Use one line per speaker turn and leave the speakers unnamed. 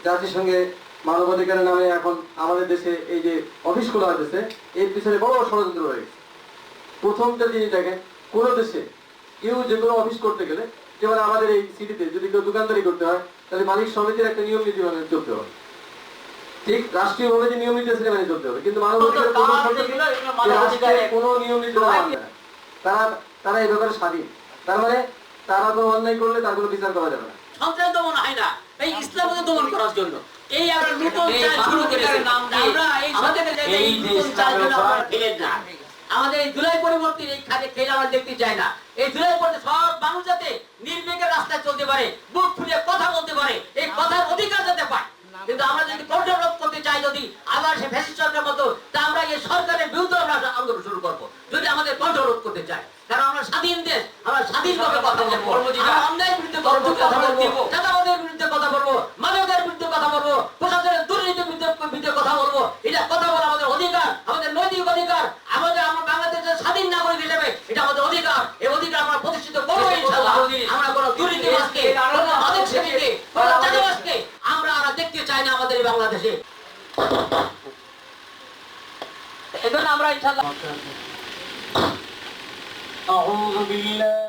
জাতিসংঘে মানবাধিকারের নামে এখন আমাদের দেশে এই যে অফিস খোলা হয়েছে, এর পিছনে বড় ষড়যন্ত্র রয়েছে। প্রথমটা জিনিস দেখেন, কোন দেশে কেউ যে কোনো অফিস করতে গেলে, যেমন আমাদের এই সিটিতে যদি কেউ দোকানদারি করতে হয়, তাহলে মালিক সমিতির একটা নিয়ম নীতি মেনে চলতে হবে। ঠিক রাষ্ট্রীয় ভাবে যে নিয়ম নীতি আছে মেনে চলতে হবে, কিন্তু মানবাধিকার কোনো নিয়ম নীতি তারা এই ব্যাপারে স্বাধীন। তার মানে তারা কোনো অন্যায় করলে তার কোনো বিচার করা যাবে না।
সন্ত্রাস দমন হয় না, এই ইসলামকে দমন করার জন্য এই আমরা নতুন চাল শুরু করেছি। আমরা এই সরকারের এই নতুন চাল আমরা ফেলে না। আমাদের এই জুলাই পরিবর্তন এই খাতে খেলে আমরা দেখতে চাই না। এই জুলাই পরিবর্তন সব মানুষ যাতে নির্বিঘ্নে রাস্তায় চলতে পারে, বুক ফুলে কথা বলতে পারে, এই কথার অধিকার যাতে পায়। কিন্তু আমরা যদি কন্ট্রোল করতে চাই, যদি আবার সে ফ্যাসিস্ট সরকারের মতো, তা আমরা এই সরকারের বিরুদ্ধে আমরা আন্দোলন শুরু করবো, যদি আমাদের কন্ট্রোল করতে চাই। কারণ আমরা স্বাধীন দেশ, আমরা স্বাধীনভাবে কথা বলবো, অন্যায়ের বিরুদ্ধে কথা বলবো, চাঁদাবাজের বিরুদ্ধে কথা বলবো, মাদকের বিরুদ্ধে কথা বলবো, প্রশাসনের দুর্নীতির বিরুদ্ধে কথা বলবো। এটা কথা বলা আমাদের অধিকার, আমাদের নৈতিক অধিকার। আমরা বাংলাদেশের স্বাধীন নাগরিক হিসেবে এটা আমাদের অধিকার। এই অধিকার আমরা প্রতিষ্ঠিত করবো ইনশাআল্লাহ। আমরা কোনো দুর্নীতিবাজকে, কোনো মাদক সেবীকে, কোনো চাঁদাবাজকে আমরা দেখতে চাই না আমাদের এই বাংলাদেশে। এজন্য আমরা ইনশাআল্লাহ
أعوذ بالله